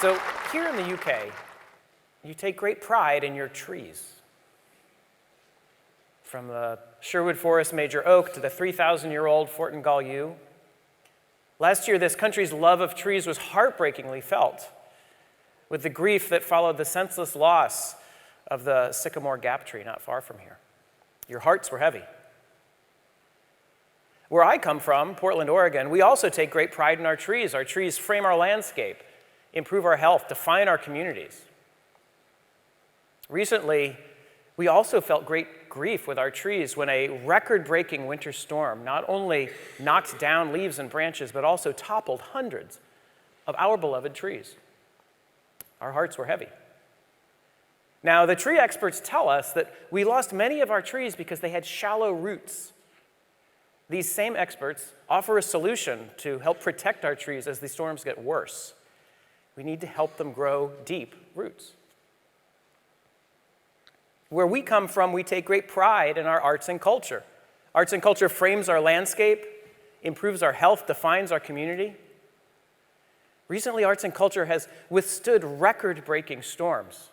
So here in the UK, you take great pride in your trees. From the Sherwood Forest Major Oak to the 3,000-year-old Fortingall Yew. Last year, this country's love of trees was heartbreakingly felt, with the grief that followed the senseless loss of the sycamore gap tree not far from here. Your hearts were heavy. Where I come from, Portland, Oregon, we also take great pride in our trees. Our trees frame our landscape, improve our health, define our communities. Recently, we also felt great grief with our trees when a record-breaking winter storm not only knocked down leaves and branches, but also toppled hundreds of our beloved trees. Our hearts were heavy. Now, the tree experts tell us that we lost many of our trees because they had shallow roots. These same experts offer a solution to help protect our trees as the storms get worse. We need to help them grow deep roots. Where we come from, we take great pride in our arts and culture. Arts and culture frames our landscape, improves our health, defines our community. Recently, arts and culture has withstood record-breaking storms.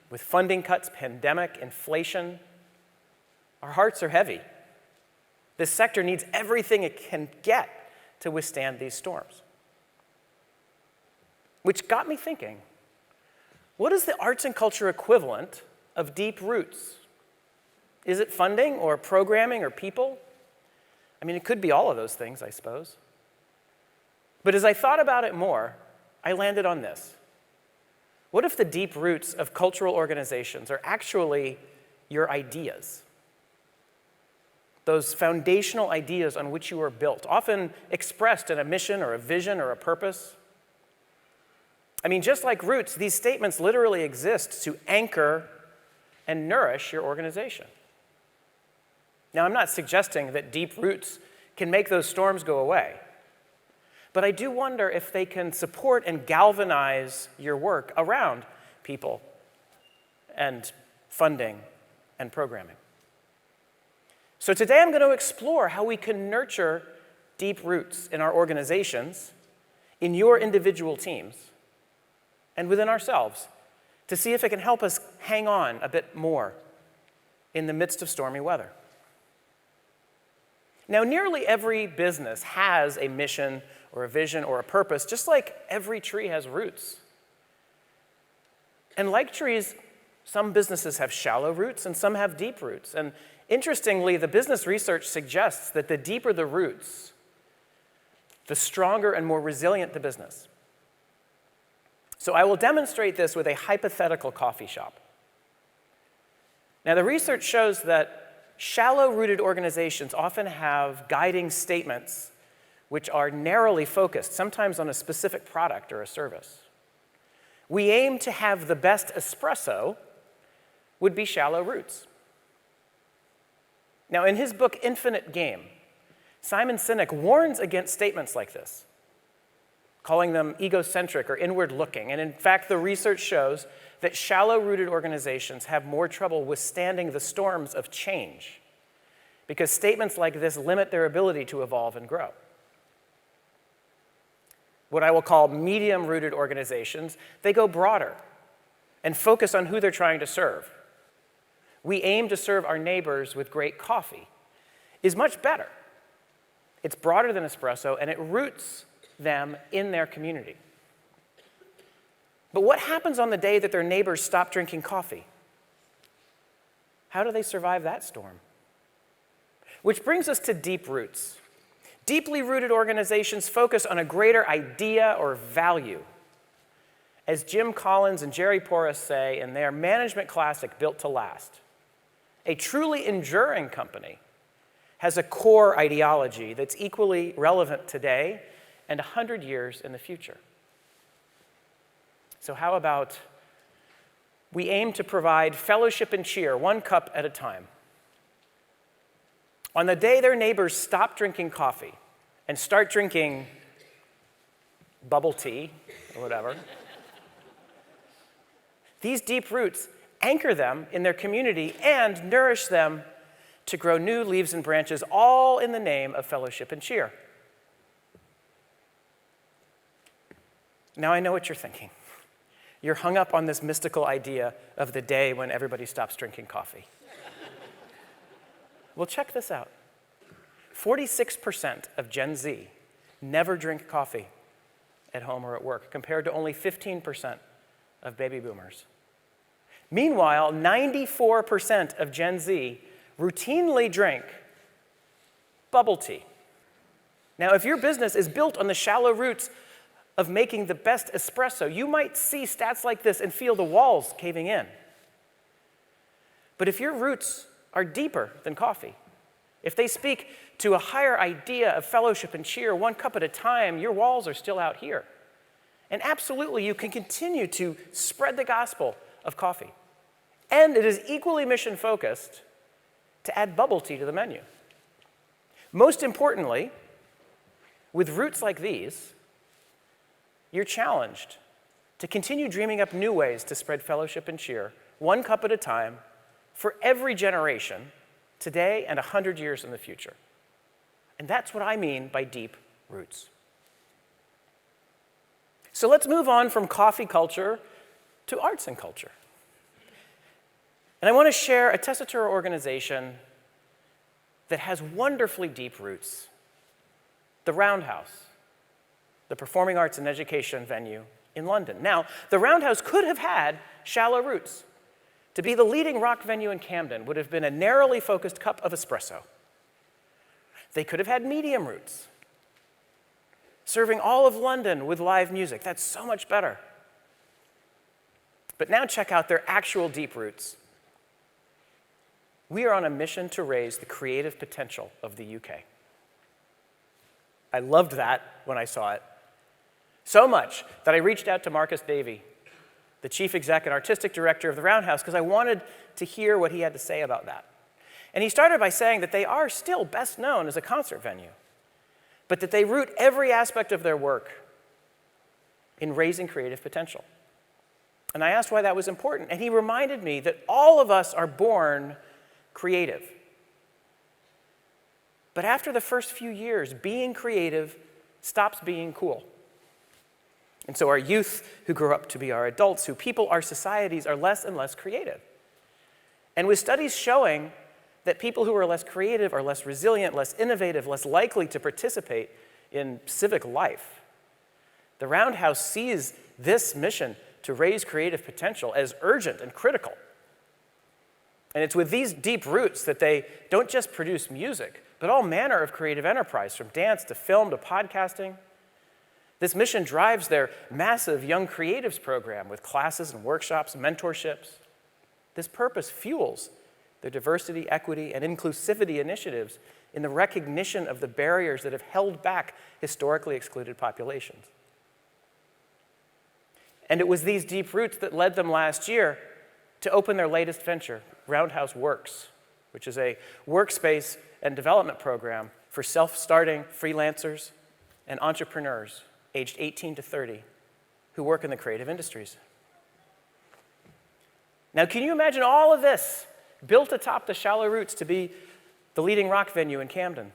With funding cuts, pandemic, inflation, our hearts are heavy. This sector needs everything it can get to withstand these storms. Which got me thinking, what is the arts and culture equivalent of deep roots? Is it funding or programming or people? I mean, it could be all of those things, I suppose. But as I thought about it more, I landed on this. What if the deep roots of cultural organizations are actually your ideas? Those foundational ideas on which you are built, often expressed in a mission or a vision or a purpose. I mean, just like roots, these statements literally exist to anchor and nourish your organization. Now, I'm not suggesting that deep roots can make those storms go away, but I do wonder if they can support and galvanize your work around people and funding and programming. So today I'm going to explore how we can nurture deep roots in our organizations, in your individual teams, and within ourselves, to see if it can help us hang on a bit more in the midst of stormy weather. Now, nearly every business has a mission or a vision or a purpose, just like every tree has roots. And like trees, some businesses have shallow roots and some have deep roots. And interestingly, the business research suggests that the deeper the roots, the stronger and more resilient the business. So I will demonstrate this with a hypothetical coffee shop. Now, the research shows that shallow-rooted organizations often have guiding statements which are narrowly focused, sometimes on a specific product or a service. We aim to have the best espresso would be shallow roots. Now, in his book, Infinite Game, Simon Sinek warns against statements like this, calling them egocentric or inward-looking. And in fact, the research shows that shallow-rooted organizations have more trouble withstanding the storms of change because statements like this limit their ability to evolve and grow. What I will call medium-rooted organizations, they go broader and focus on who they're trying to serve. We aim to serve our neighbors with great coffee is much better. It's broader than espresso, and it roots them in their community. But what happens on the day that their neighbors stop drinking coffee? How do they survive that storm? Which brings us to deep roots. Deeply rooted organizations focus on a greater idea or value. As Jim Collins and Jerry Porras say in their management classic, Built to Last, a truly enduring company has a core ideology that's equally relevant today and 100 years in the future. So how about we aim to provide fellowship and cheer, one cup at a time. On the day their neighbors stop drinking coffee and start drinking bubble tea or whatever, these deep roots anchor them in their community and nourish them to grow new leaves and branches, all in the name of fellowship and cheer. Now I know what you're thinking. You're hung up on this mystical idea of the day when everybody stops drinking coffee. Well, check this out. 46% of Gen Z never drink coffee at home or at work, compared to only 15% of baby boomers. Meanwhile, 94% of Gen Z routinely drink bubble tea. Now, if your business is built on the shallow roots of making the best espresso, you might see stats like this and feel the walls caving in. But if your roots are deeper than coffee, if they speak to a higher idea of fellowship and cheer, one cup at a time, your walls are still out here. And absolutely, you can continue to spread the gospel of coffee. And it is equally mission-focused to add bubble tea to the menu. Most importantly, with roots like these, you're challenged to continue dreaming up new ways to spread fellowship and cheer, one cup at a time, for every generation, today and 100 years in the future. And that's what I mean by deep roots. So let's move on from coffee culture to arts and culture. And I want to share a Tessitura organization that has wonderfully deep roots. The Roundhouse, the performing arts and education venue in London. Now, the Roundhouse could have had shallow roots. To be the leading rock venue in Camden would have been a narrowly focused cup of espresso. They could have had medium roots, serving all of London with live music. That's so much better. But now check out their actual deep roots. We are on a mission to raise the creative potential of the UK. I loved that when I saw it. So much that I reached out to Marcus Davey, the chief exec and artistic director of the Roundhouse, because I wanted to hear what he had to say about that. And he started by saying that they are still best known as a concert venue, but that they root every aspect of their work in raising creative potential. And I asked why that was important, and he reminded me that all of us are born creative. But after the first few years, being creative stops being cool. And so our youth, who grow up to be our adults, who people our societies, are less and less creative. And with studies showing that people who are less creative are less resilient, less innovative, less likely to participate in civic life, the Roundhouse sees this mission to raise creative potential as urgent and critical. And it's with these deep roots that they don't just produce music, but all manner of creative enterprise, from dance to film to podcasting. This mission drives their massive Young Creatives program with classes and workshops and mentorships. This purpose fuels their diversity, equity, and inclusivity initiatives in the recognition of the barriers that have held back historically excluded populations. And it was these deep roots that led them last year to open their latest venture, Roundhouse Works, which is a workspace and development program for self-starting freelancers and entrepreneurs aged 18 to 30 who work in the creative industries. Now, can you imagine all of this built atop the shallow roots to be the leading rock venue in Camden?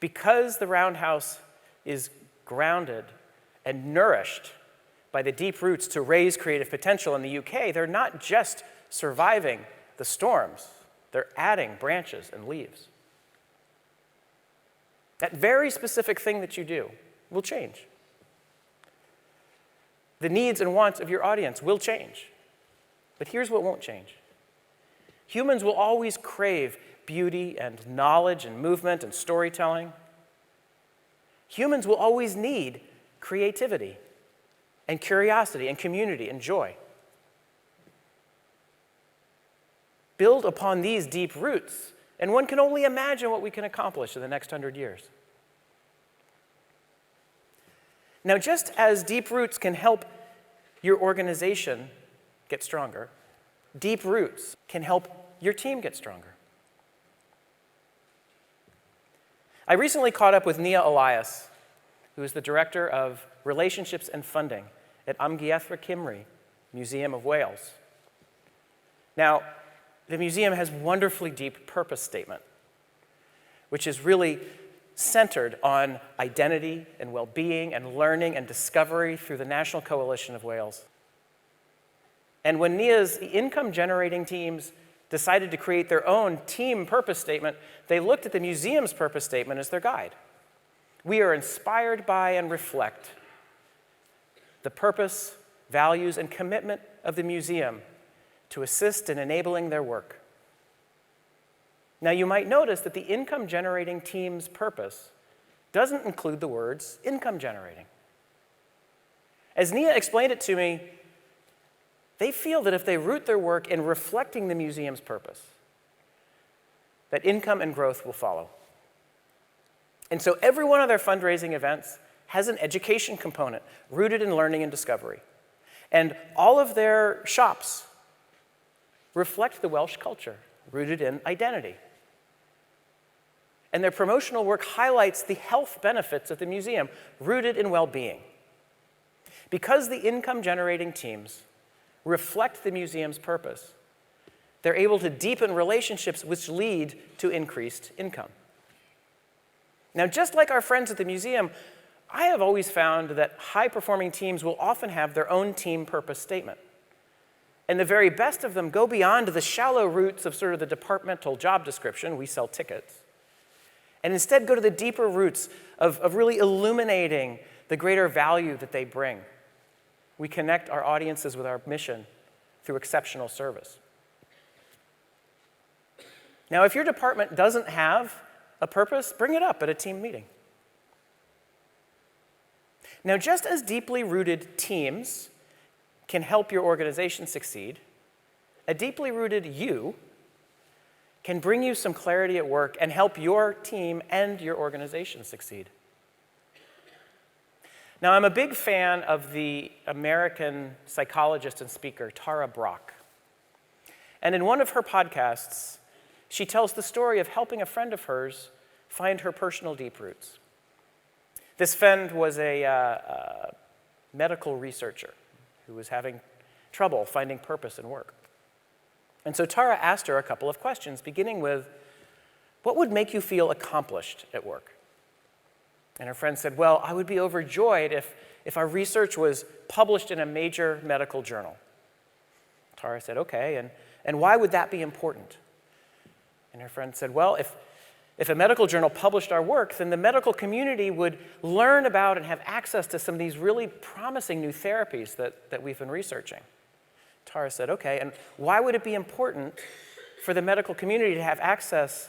Because the Roundhouse is grounded and nourished by the deep roots to raise creative potential in the UK, they're not just surviving the storms, they're adding branches and leaves. That very specific thing that you do will change. The needs and wants of your audience will change. But here's what won't change. Humans will always crave beauty and knowledge and movement and storytelling. Humans will always need creativity and curiosity and community and joy. Build upon these deep roots, and one can only imagine what we can accomplish in the next 100 years. Now, just as deep roots can help your organization get stronger, deep roots can help your team get stronger. I recently caught up with Nia Elias, who is the Director of Relationships and Funding at Amgueddfa Cymru Museum of Wales. Now, the museum has a wonderfully deep purpose statement, which is really centered on identity and well-being and learning and discovery through the National Coalition of Wales. And when NIA's income-generating teams decided to create their own team purpose statement, they looked at the museum's purpose statement as their guide. We are inspired by and reflect the purpose, values, and commitment of the museum to assist in enabling their work. Now, you might notice that the income-generating team's purpose doesn't include the words income-generating. As Nia explained it to me, they feel that if they root their work in reflecting the museum's purpose, that income and growth will follow. And so every one of their fundraising events has an education component rooted in learning and discovery. And all of their shops reflect the Welsh culture, rooted in identity. And their promotional work highlights the health benefits of the museum, rooted in well-being. Because the income-generating teams reflect the museum's purpose, they're able to deepen relationships which lead to increased income. Now, just like our friends at the museum, I have always found that high-performing teams will often have their own team purpose statement. And the very best of them go beyond the shallow roots of sort of the departmental job description, we sell tickets, and instead go to the deeper roots of really illuminating the greater value that they bring. We connect our audiences with our mission through exceptional service. Now, if your department doesn't have a purpose, bring it up at a team meeting. Now, just as deeply rooted teams can help your organization succeed, a deeply rooted you can bring you some clarity at work and help your team and your organization succeed. Now, I'm a big fan of the American psychologist and speaker, Tara Brach. And in one of her podcasts, she tells the story of helping a friend of hers find her personal deep roots. This friend was a medical researcher who was having trouble finding purpose in work. And so Tara asked her a couple of questions, beginning with, what would make you feel accomplished at work? And her friend said, well, I would be overjoyed if our research was published in a major medical journal. Tara said, okay, and why would that be important? And her friend said, well, if a medical journal published our work, then the medical community would learn about and have access to some of these really promising new therapies that we've been researching. Tara said, okay, and why would it be important for the medical community to have access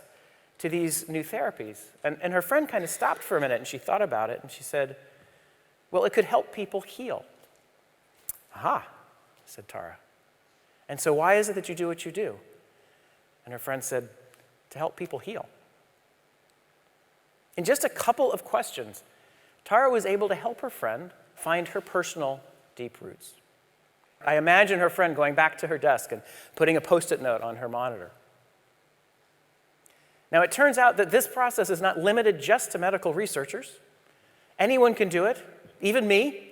to these new therapies? And her friend kind of stopped for a minute, and she thought about it, and she said, well, it could help people heal. Aha, said Tara. And so why is it that you do what you do? And her friend said, to help people heal. In just a couple of questions, Tara was able to help her friend find her personal deep roots. I imagine her friend going back to her desk and putting a Post-it note on her monitor. Now, it turns out that this process is not limited just to medical researchers. Anyone can do it, even me.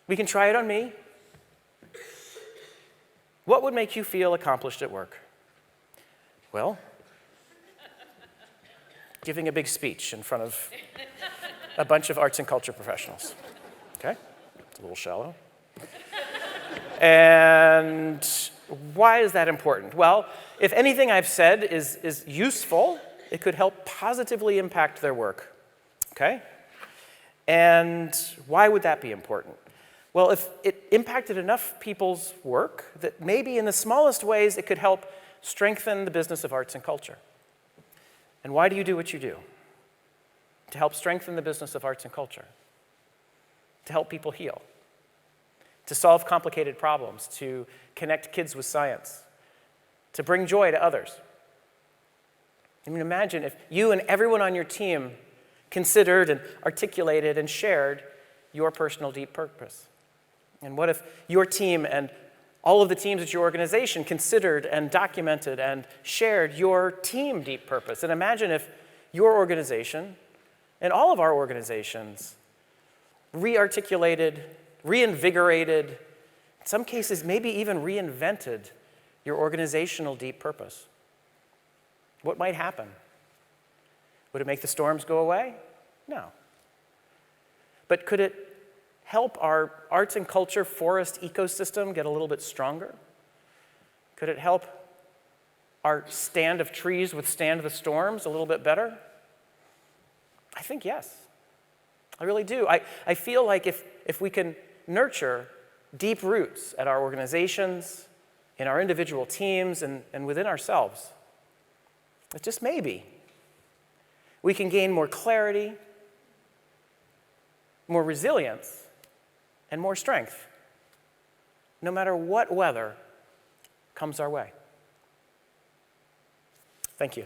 We can try it on me. What would make you feel accomplished at work? Well, giving a big speech in front of a bunch of arts and culture professionals. Okay? It's a little shallow. And why is that important? Well, if anything I've said is useful, it could help positively impact their work. Okay? And why would that be important? Well, if it impacted enough people's work that maybe in the smallest ways it could help strengthen the business of arts and culture. And why do you do what you do? To help strengthen the business of arts and culture. To help people heal. To solve complicated problems. To connect kids with science. To bring joy to others. I mean, imagine if you and everyone on your team considered and articulated and shared your personal deep purpose. And what if your team and all of the teams at your organization considered and documented and shared your team deep purpose? And imagine if your organization and all of our organizations re-articulated, reinvigorated, in some cases maybe even reinvented your organizational deep purpose. What might happen? Would it make the storms go away? No. But could it help our arts and culture forest ecosystem get a little bit stronger? Could it help our stand of trees withstand the storms a little bit better? I think yes. I really do. I feel like if we can nurture deep roots at our organizations, in our individual teams, and within ourselves, that just maybe we can gain more clarity, more resilience, and more strength, no matter what weather comes our way. Thank you.